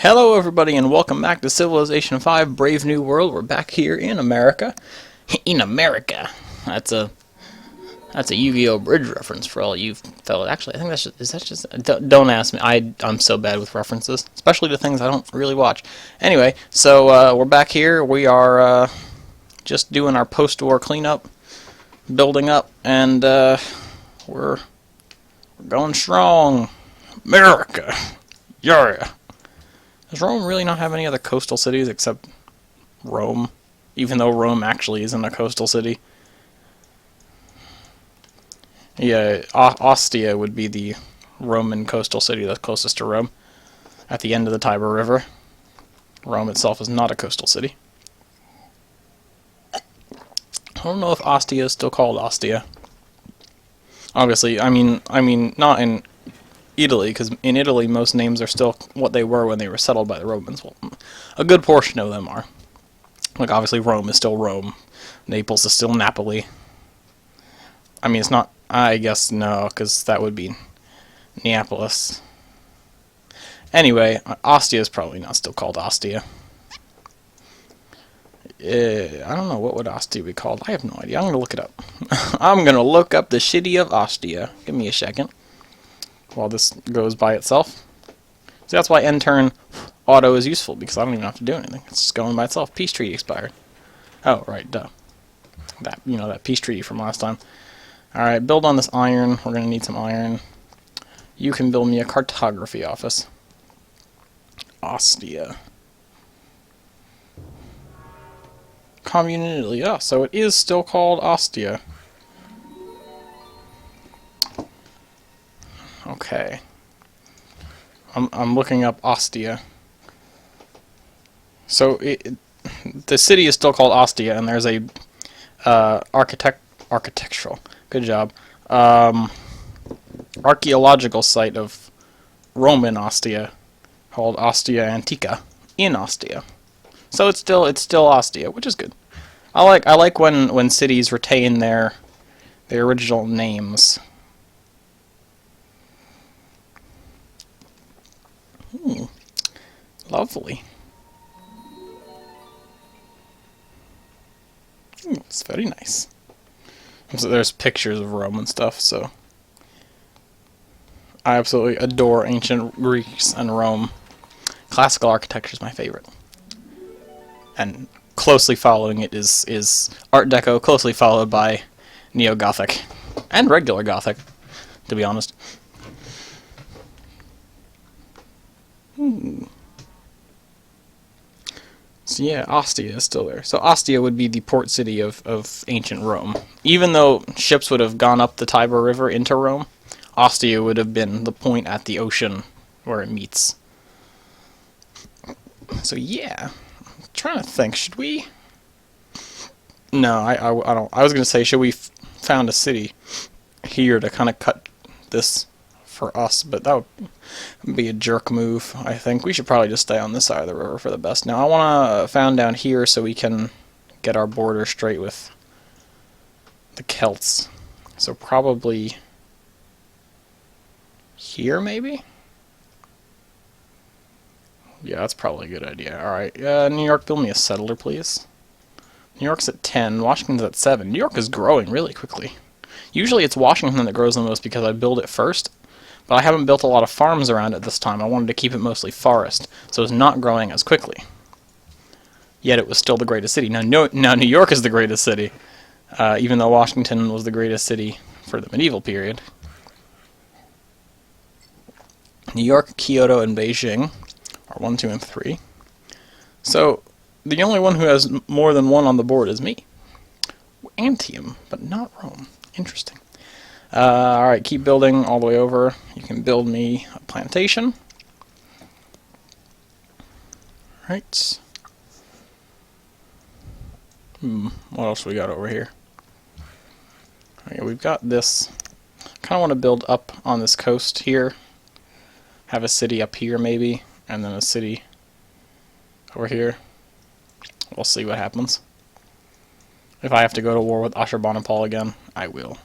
Hello everybody and welcome back to Civilization 5 Brave New World. We're back here in America. In America. That's a Yu-Gi-Oh! Bridge reference for all you fellas. Actually, I think don't ask me. I'm so bad with references, especially to things I don't really watch. Anyway, so we're back here. We are just doing our post-war cleanup, building up, and we're going strong. America. Yeah. Does Rome really not have any other coastal cities except Rome? Even though Rome actually isn't a coastal city. Yeah, Ostia would be the Roman coastal city that's closest to Rome. At the end of the Tiber River. Rome itself is not a coastal city. I don't know if Ostia is still called Ostia. Obviously, I mean not in Italy, because in Italy most names are still what they were when they were settled by the Romans. Well, a good portion of them are. Like, obviously Rome is still Rome. Naples is still Napoli. I mean, it's not... I guess no, because that would be Neapolis. Anyway, Ostia is probably not still called Ostia. I don't know, what would Ostia be called? I have no idea. I'm going to look it up. I'm going to look up the city of Ostia. Give me a second. While this goes by itself. See, that's why end turn auto is useful, because I don't even have to do anything. It's just going by itself. Peace treaty expired. Oh, right, duh. That peace treaty from last time. Alright, build on this iron. We're going to need some iron. You can build me a cartography office. Ostia. Commune in Italy. Oh, so it is still called Ostia. Okay. I'm looking up Ostia. So the city is still called Ostia, and there's a architectural. Good job. Archaeological site of Roman Ostia called Ostia Antica in Ostia. So it's still Ostia, which is good. I like when cities retain their original names. Lovely. It's very nice. So there's pictures of Rome and stuff, so I absolutely adore ancient Greece and Rome. Classical architecture is my favorite. And closely following it is Art Deco, closely followed by Neo-Gothic. And regular Gothic, to be honest. So yeah, Ostia is still there. So Ostia would be the port city of ancient Rome. Even though ships would have gone up the Tiber River into Rome, Ostia would have been the point at the ocean where it meets. So yeah, I'm trying to think, should we... No, I don't. I was going to say, should we found a city here to kind of cut this for us, but that would be a jerk move, I think. We should probably just stay on this side of the river for the best. Now, I want to found down here so we can get our border straight with the Celts. So probably here, maybe? Yeah, that's probably a good idea. Alright, New York, build me a settler, please. New York's at 10, Washington's at 7. New York is growing really quickly. Usually it's Washington that grows the most because I build it first, but I haven't built a lot of farms around it this time. I wanted to keep it mostly forest, so it's not growing as quickly. Yet it was still the greatest city. Now New York is the greatest city, even though Washington was the greatest city for the medieval period. New York, Kyoto, and Beijing are 1, 2, and 3. So the only one who has more than one on the board is me. Antium, but not Rome. Interesting. Alright, keep building all the way over. You can build me a plantation. Right. What else we got over here? Okay, we've got this. Kind of want to build up on this coast here. Have a city up here maybe, and then a city over here. We'll see what happens. If I have to go to war with Ashurbanipal again, I will.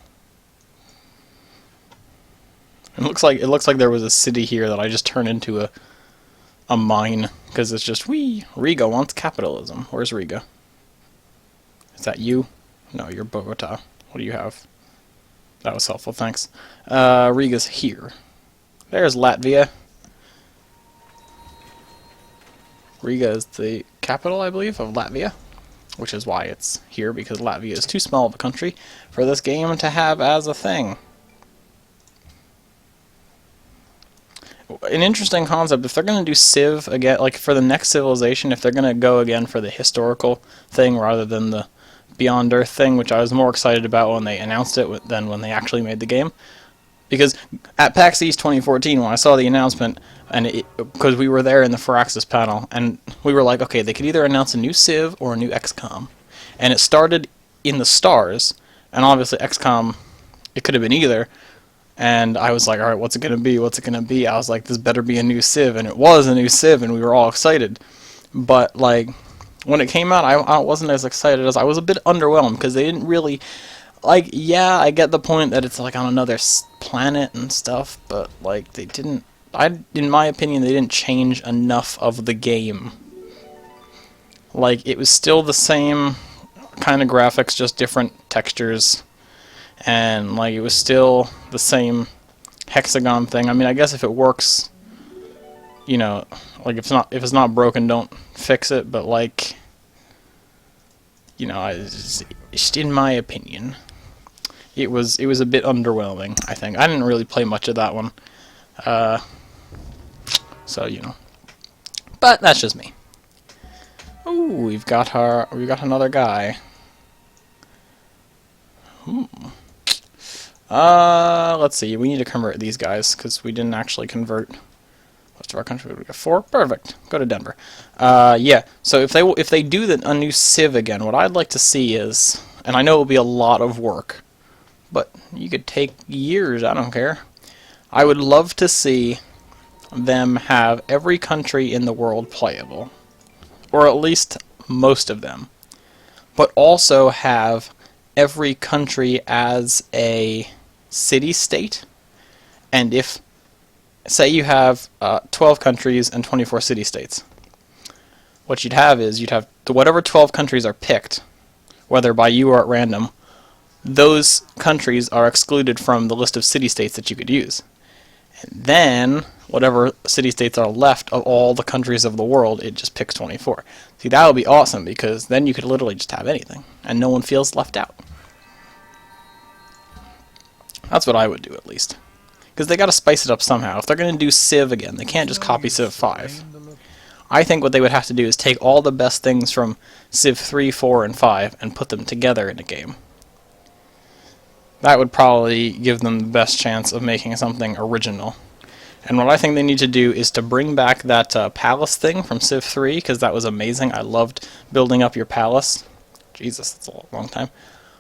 It looks like there was a city here that I just turned into a mine, because it's just, Riga wants capitalism. Where's Riga? Is that you? No, you're Bogota. What do you have? That was helpful, thanks. Riga's here. There's Latvia. Riga is the capital, I believe, of Latvia, which is why it's here, because Latvia is too small of a country for this game to have as a thing. An interesting concept, if they're going to do Civ again, like for the next civilization, if they're going to go again for the historical thing rather than the Beyond Earth thing, which I was more excited about when they announced it than when they actually made the game. Because at PAX East 2014, when I saw the announcement, and because we were there in the Firaxis panel, and we were like, okay, they could either announce a new Civ or a new XCOM. And it started in the stars, and obviously XCOM, it could have been either. And I was like, alright, what's it going to be? What's it going to be? I was like, this better be a new Civ, and it was a new Civ, and we were all excited. But, like, when it came out, I wasn't as excited as I was a bit underwhelmed, because they didn't really, like, yeah, I get the point that it's, like, on another planet and stuff, but, like, they didn't, in my opinion, they didn't change enough of the game. Like, it was still the same kind of graphics, just different textures, and, like, it was still the same hexagon thing. I mean, I guess if it works, you know, like, if it's not broken, don't fix it, but, like, you know, just in my opinion, it was a bit underwhelming, I think. I didn't really play much of that one, so, you know, but that's just me. Ooh, we've got another guy. Let's see, we need to convert these guys, because we didn't actually convert most of our country. We got 4, perfect. Go to Denver. Yeah. So if they do a new Civ again, what I'd like to see is, and I know it will be a lot of work, but you could take years. I don't care. I would love to see them have every country in the world playable, or at least most of them, but also have every country as a city-state, and if say you have 12 countries and 24 city-states. What you'd have is whatever 12 countries are picked, whether by you or at random, those countries are excluded from the list of city-states that you could use. And then, whatever city-states are left of all the countries of the world, it just picks 24. See, that would be awesome, because then you could literally just have anything, and no one feels left out. That's what I would do, at least. Because they got to spice it up somehow. If they're going to do Civ again, they can't just copy Civ 5. I think what they would have to do is take all the best things from Civ 3, 4, and 5 and put them together in a game. That would probably give them the best chance of making something original. And what I think they need to do is to bring back that palace thing from Civ 3, because that was amazing. I loved building up your palace. Jesus, that's a long time.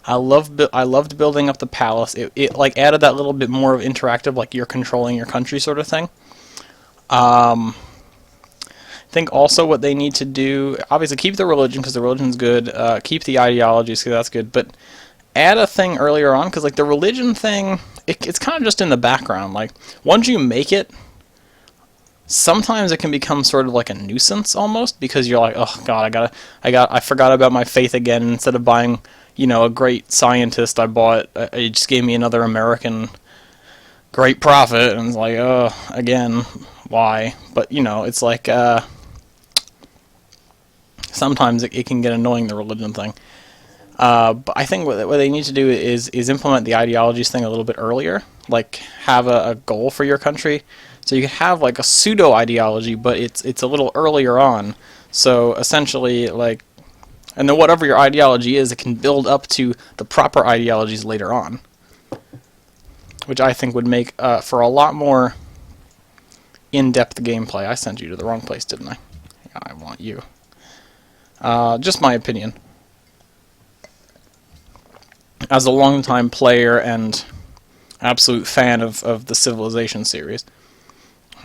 I loved building up the palace. It like added that little bit more of interactive, like you're controlling your country sort of thing. I think also what they need to do, obviously keep the religion, because the religion's good. Keep the ideologies, because that's good. But add a thing earlier on, because like the religion thing, it's kind of just in the background. Like once you make it, sometimes it can become sort of like a nuisance almost, because you're like, oh god, I forgot about my faith again. Instead of buying, you know, a great scientist, it just gave me another American great prophet, and it's like, oh, again, why? But, you know, it's like, sometimes it can get annoying, the religion thing. But I think what they need to do is implement the ideologies thing a little bit earlier, like have a goal for your country, so you can have like a pseudo-ideology, but it's a little earlier on, so essentially, like, and then whatever your ideology is, it can build up to the proper ideologies later on. Which I think would make for a lot more in-depth gameplay. I sent you to the wrong place, didn't I? I want you. Just my opinion. As a longtime player and absolute fan of the Civilization series,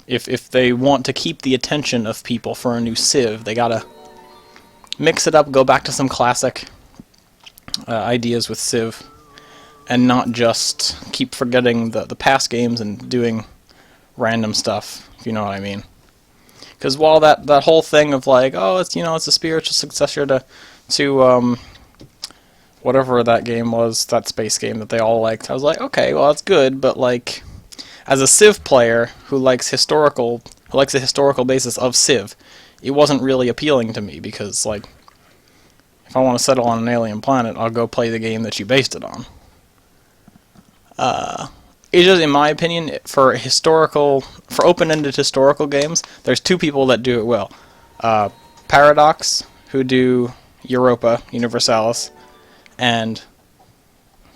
if they want to keep the attention of people for a new Civ, they gotta mix it up, go back to some classic ideas with Civ, and not just keep forgetting the past games and doing random stuff, if you know what I mean. Because while that whole thing of like, oh, it's it's a spiritual successor to whatever that game was, that space game that they all liked, I was like, okay, well that's good, but like as a Civ player who likes the historical basis of Civ, it wasn't really appealing to me because like if I want to settle on an alien planet, I'll go play the game that you based it on. It's just, in my opinion, for open-ended historical games, there's two people that do it well. Paradox, who do Europa Universalis, and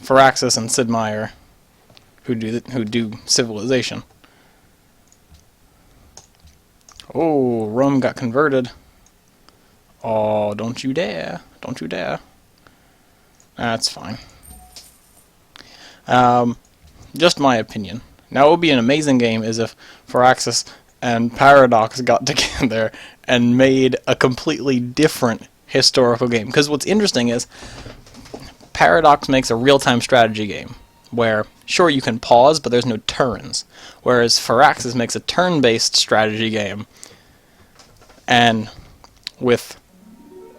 Firaxis and Sid Meier, who do Civilization. Oh, Rome got converted. Oh, don't you dare. Don't you dare. That's fine. Just my opinion. Now, it would be an amazing game is if Firaxis and Paradox got together and made a completely different historical game. Because what's interesting is Paradox makes a real-time strategy game where, sure, you can pause, but there's no turns. Whereas Firaxis makes a turn-based strategy game. And with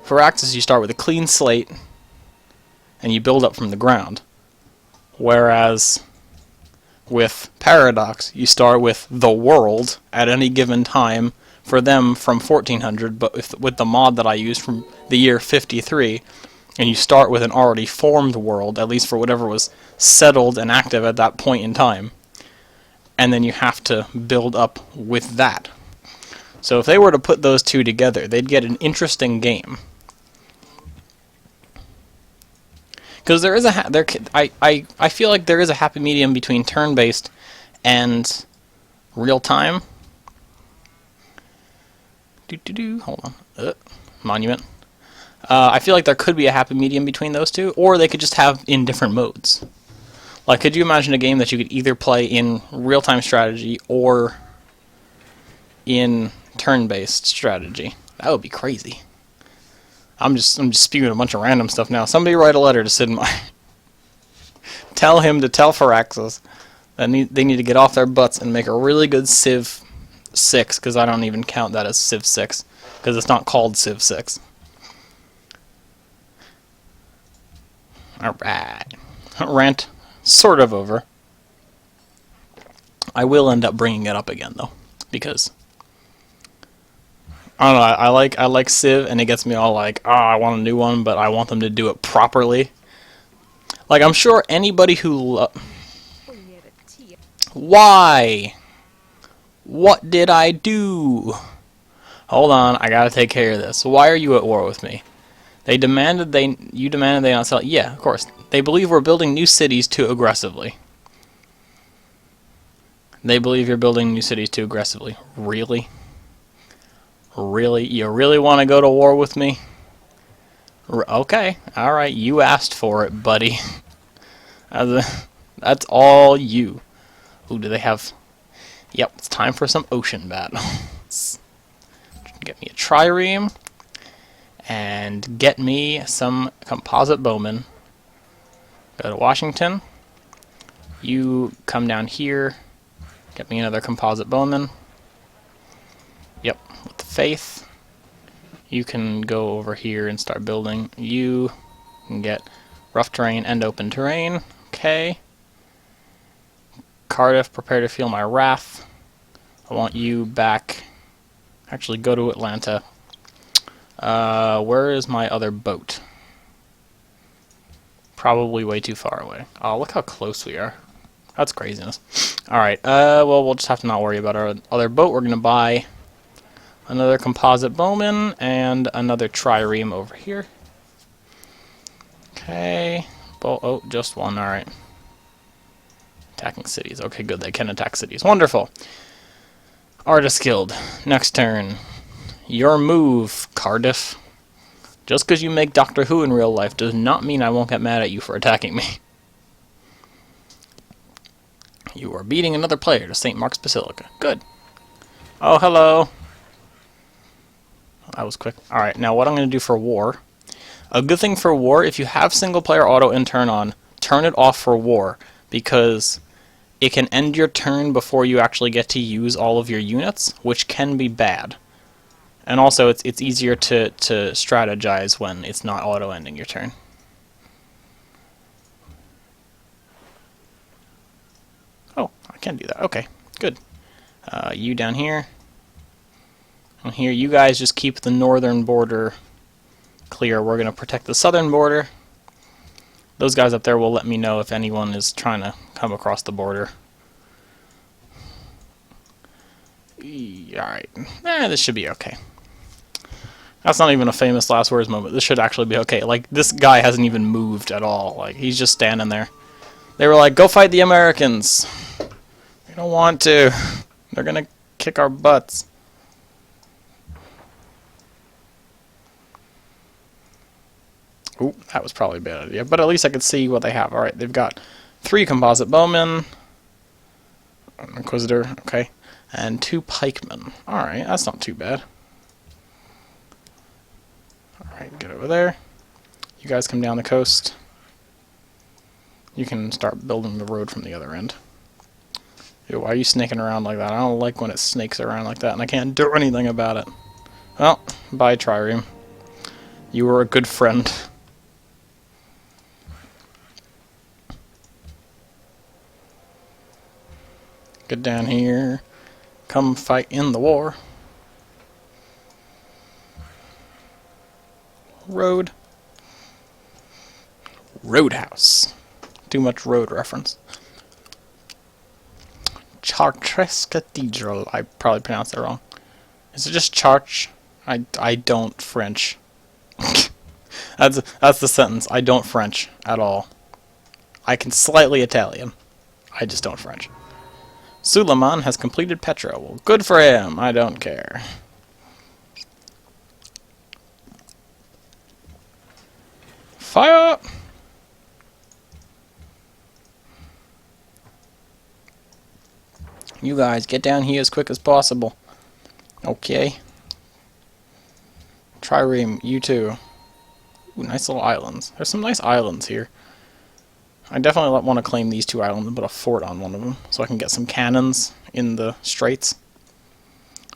Firaxis, you start with a clean slate, and you build up from the ground. Whereas with Paradox, you start with the world at any given time, for them from 1400, but with the mod that I used from the year 53, and you start with an already formed world, at least for whatever was settled and active at that point in time, and then you have to build up with that. So if they were to put those two together, they'd get an interesting game. Because there is I feel like there is a happy medium between turn-based and real-time. Hold on. Monument. I feel like there could be a happy medium between those two, or they could just have in different modes. Like, could you imagine a game that you could either play in real-time strategy or in turn-based strategy? That would be crazy. I'm just spewing a bunch of random stuff now. Somebody write a letter to Sid Meier. Tell him to tell Firaxis that they need to get off their butts and make a really good Civ 6, because I don't even count that as Civ 6, because it's not called Civ 6. Alright. Rant sort of over. I will end up bringing it up again, though, because I don't know, I like Civ, and it gets me all like, I want a new one, but I want them to do it properly. Like, I'm sure anybody who Why? What did I do? Hold on, I gotta take care of this. Why are you at war with me? You demanded they not sell. Yeah, of course. They believe we're building new cities too aggressively. They believe you're building new cities too aggressively. Really? Really? You really want to go to war with me? Okay, alright, you asked for it, buddy. That's all you. Ooh, do they have... Yep, it's time for some ocean battles. Get me a trireme. And get me some composite bowmen. Go to Washington. You come down here. Get me another composite bowman. Yep, with the faith. You can go over here and start building. You can get rough terrain and open terrain. Okay. Cardiff, prepare to feel my wrath. I want you back. Actually, go to Atlanta. Where is my other boat? Probably way too far away. Oh, look how close we are. That's craziness. Alright, well, we'll just have to not worry about our other boat. We're going to buy another composite bowman and another trireme over here. Okay. Oh, just one. Alright. Attacking cities. Okay, good. They can attack cities. Wonderful. Artist Guild. Next turn. Your move, Cardiff. Just because you make Doctor Who in real life does not mean I won't get mad at you for attacking me. You are beating another player to St. Mark's Basilica. Good. Oh, hello. That was quick. Alright, now what I'm going to do for war. A good thing for war, if you have single player auto and turn on, turn it off for war, because it can end your turn before you actually get to use all of your units, which can be bad. And also, it's easier to strategize when it's not auto-ending your turn. Oh, I can do that. Okay, good. You down here. And here, you guys just keep the northern border clear. We're going to protect the southern border. Those guys up there will let me know if anyone is trying to come across the border. Alright. This should be okay. That's not even a famous last words moment. This should actually be okay. Like, this guy hasn't even moved at all. Like, he's just standing there. They were like, go fight the Americans. We don't want to. They're gonna kick our butts. Ooh, that was probably a bad idea. But at least I could see what they have. Alright, they've got 3 composite bowmen. An Inquisitor, okay. And 2 pikemen. Alright, that's not too bad. Alright, get over there. You guys come down the coast. You can start building the road from the other end. Ew, why are you snaking around like that? I don't like when it snakes around like that, and I can't do anything about it. Well, bye, Trireme. You were a good friend. Get down here. Come fight in the war. Road. Roadhouse. Too much road reference. Chartres Cathedral. I probably pronounced that wrong. Is it just Chartres? I don't French. That's the sentence. I don't French at all. I can slightly Italian. I just don't French. Suleiman has completed Petra. Well, good for him. I don't care. Fire! You guys, get down here as quick as possible. Okay. Trireme, you too. Ooh, nice little islands. There's some nice islands here. I definitely want to claim these 2 islands and put a fort on one of them, so I can get some cannons in the Straits.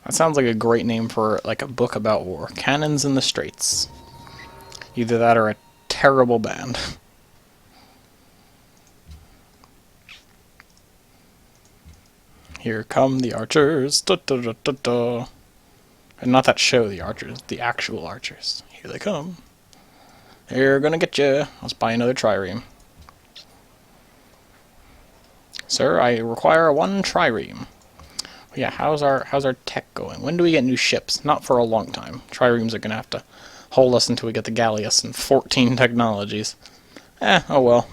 That sounds like a great name for like a book about war. Cannons in the Straits. Either that or a terrible band. Here come the archers. Da, da, da, da, da. And not that show, the archers. The actual archers. Here they come. They're gonna get you. Let's buy another trireme. Sir, I require 1 trireme. Yeah, how's our tech going? When do we get new ships? Not for a long time. Triremes are gonna have to hold us until we get the Galleus and 14 technologies. Oh well.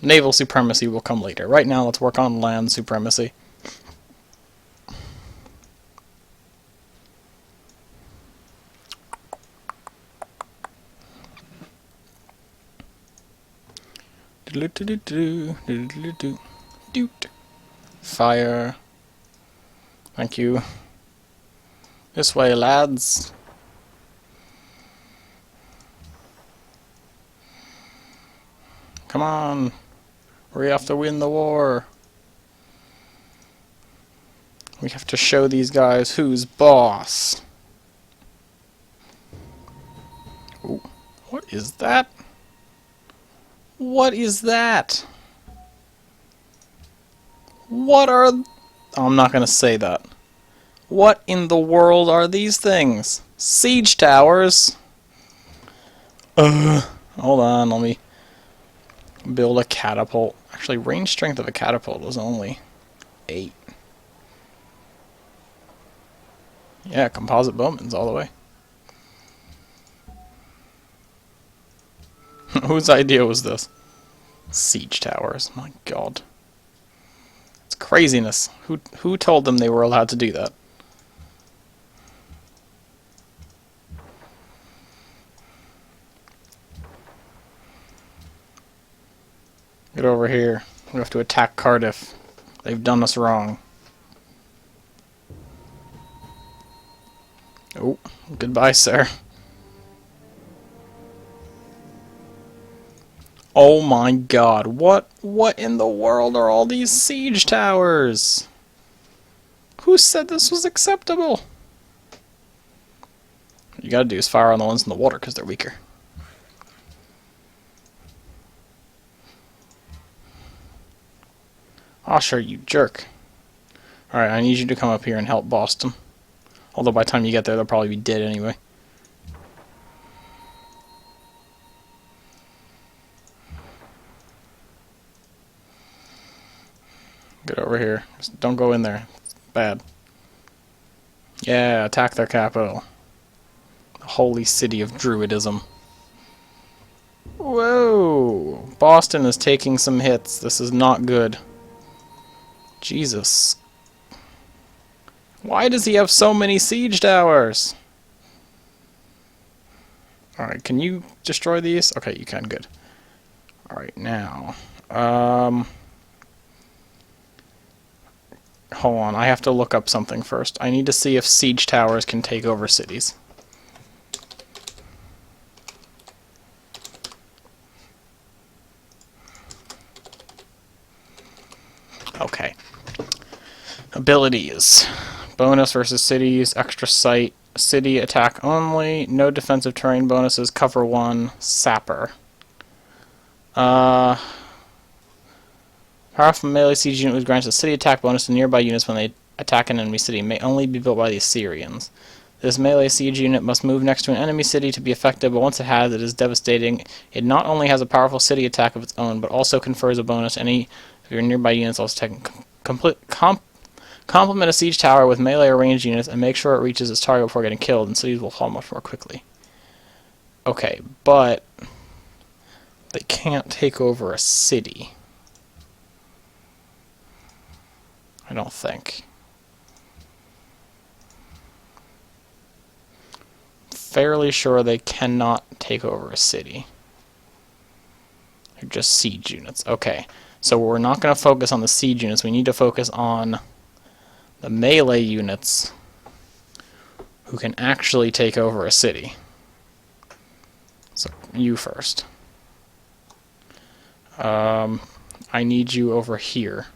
Naval supremacy will come later. Right now, let's work on land supremacy. Fire. Thank you. This way, lads. Come on. We have to win the war. We have to show these guys who's boss. Ooh, what is that? What is that? What are... Oh, I'm not gonna say that. What in the world are these things? Siege towers? Hold on, let me build a catapult. Actually, range strength of a catapult is only 8. Yeah, composite bowman's all the way. Whose idea was this? Siege towers, my god. It's craziness. Who told them they were allowed to do that? Get over here. We have to attack Cardiff. They've done us wrong. Oh, goodbye, sir. Oh my god, what in the world are all these siege towers? Who said this was acceptable? What you gotta do is fire on the ones in the water because they're weaker. Oh, sure, you jerk. Alright, I need you to come up here and help Boston. Although by the time you get there, they'll probably be dead anyway. Get over here. Just don't go in there. It's bad. Yeah, attack their capital. The holy city of Druidism. Whoa! Boston is taking some hits. This is not good. Jesus. Why does he have so many siege towers? Alright, can you destroy these? Okay, you can, good. Alright, now. Hold on, I have to look up something first. I need to see if siege towers can take over cities. Okay. Abilities. Bonus versus cities, extra sight, city attack only, no defensive terrain bonuses, cover 1, sapper. Powerful melee siege unit was granted a city attack bonus to nearby units when they attack an enemy city. May only be built by the Assyrians. This melee siege unit must move next to an enemy city to be effective, but once it has, it is devastating. It not only has a powerful city attack of its own, but also confers a bonus any of your nearby units also complement a siege tower with melee or ranged units and make sure it reaches its target before getting killed, and cities will fall much more quickly. Okay, but they can't take over a city. I don't think. Fairly sure they cannot take over a city. They're just siege units. Okay, so we're not going to focus on the siege units. We need to focus on the melee units who can actually take over a city. So, you first. I need you over here.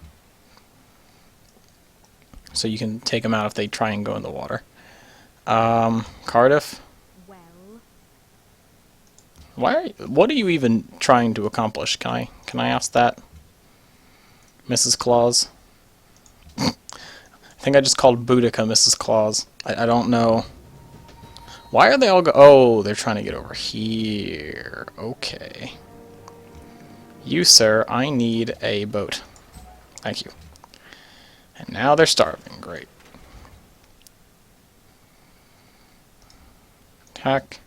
So you can take them out if they try and go in the water. Cardiff? What are you even trying to accomplish? Can I ask that? Mrs. Claus? I think I just called Boudica Mrs. Claus. I don't know. Why are they all oh, they're trying to get over here. Okay. You, sir, I need a boat. Thank you. And now they're starving. Great. Attack.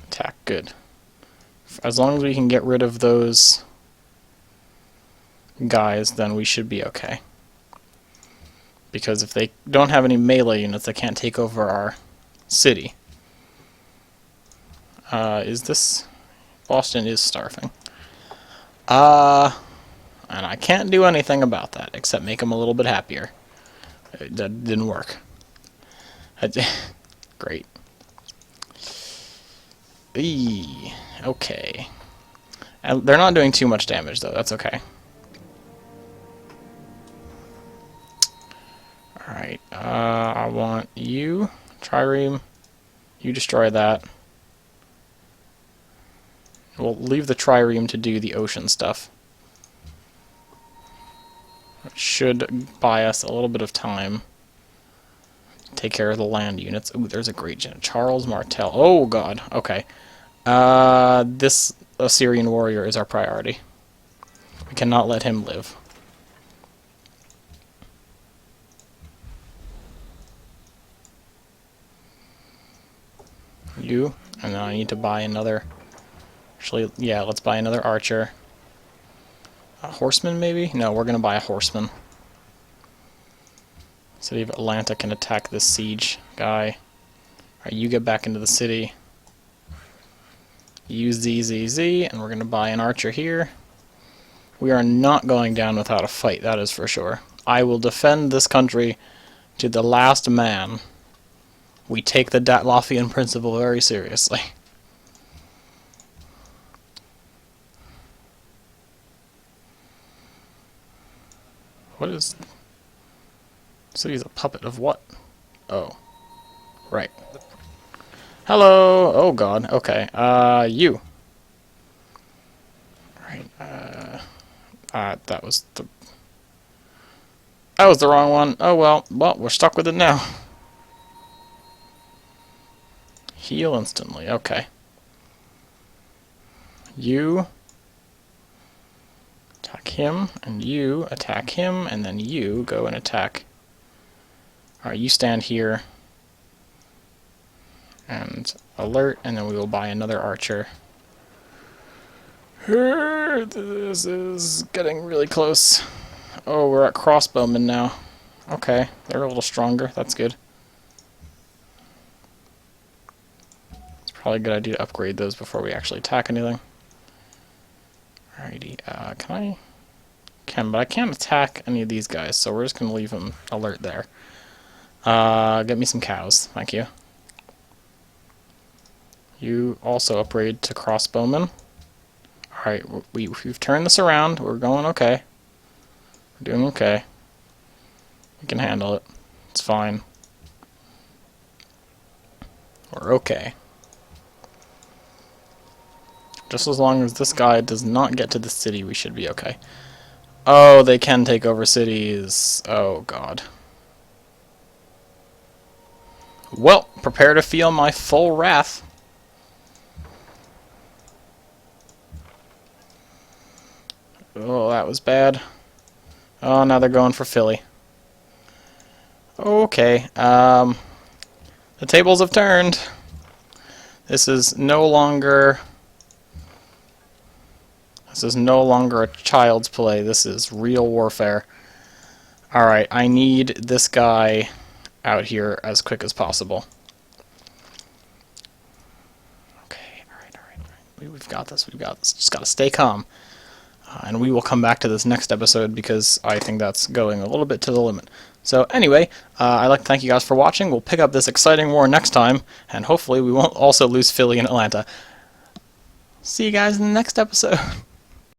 Attack. Good. As long as we can get rid of those guys, then we should be okay. Because if they don't have any melee units, they can't take over our city. Is this... Boston is starving. And I can't do anything about that, except make them a little bit happier. That didn't work. Great. Eee, okay. And they're not doing too much damage, though. That's okay. Alright, I want you, trireme, you destroy that. We'll leave the trireme to do the ocean stuff. It should buy us a little bit of time. Take care of the land units. Ooh, there's a great gen. Charles Martel. Oh, God. Okay. This Assyrian warrior is our priority. We cannot let him live. You. And then I need to buy another... Actually, yeah, let's buy another archer. A horseman, maybe? No, we're going to buy a horseman. City of Atlanta can attack this siege guy. Alright, you get back into the city. Use ZZZ, and we're going to buy an archer here. We are not going down without a fight, that is for sure. I will defend this country to the last man. We take the Datlofian principle very seriously. What is... City's a puppet of what? Oh. Right. Hello! Oh god, okay. You. Right, that was the... That was the wrong one. Oh well. Well, we're stuck with it now. Heal instantly, okay. You attack him, and you attack him, and then you go and attack. Alright, you stand here and alert, and then we will buy another archer. This is getting really close. Oh, we're at crossbowmen now. Okay, they're a little stronger. That's good. It's probably a good idea to upgrade those before we actually attack anything. Alrighty, can I? Can, but I can't attack any of these guys, so we're just going to leave them alert there. Get me some cows. Thank you. You also upgrade to crossbowmen. Alright, we've turned this around. We're going okay. We're doing okay. We can handle it. It's fine. We're okay. Just as long as this guy does not get to the city, we should be okay. Oh, they can take over cities. Oh, God. Well, prepare to feel my full wrath. Oh, that was bad. Oh, now they're going for Philly. Okay, the tables have turned. This is no longer a child's play. This is real warfare. Alright, I need this guy out here as quick as possible. Okay, alright. We've got this, Just gotta stay calm. And we will come back to this next episode because I think that's going a little bit to the limit. So anyway, I'd like to thank you guys for watching. We'll pick up this exciting war next time, and hopefully we won't also lose Philly and Atlanta. See you guys in the next episode.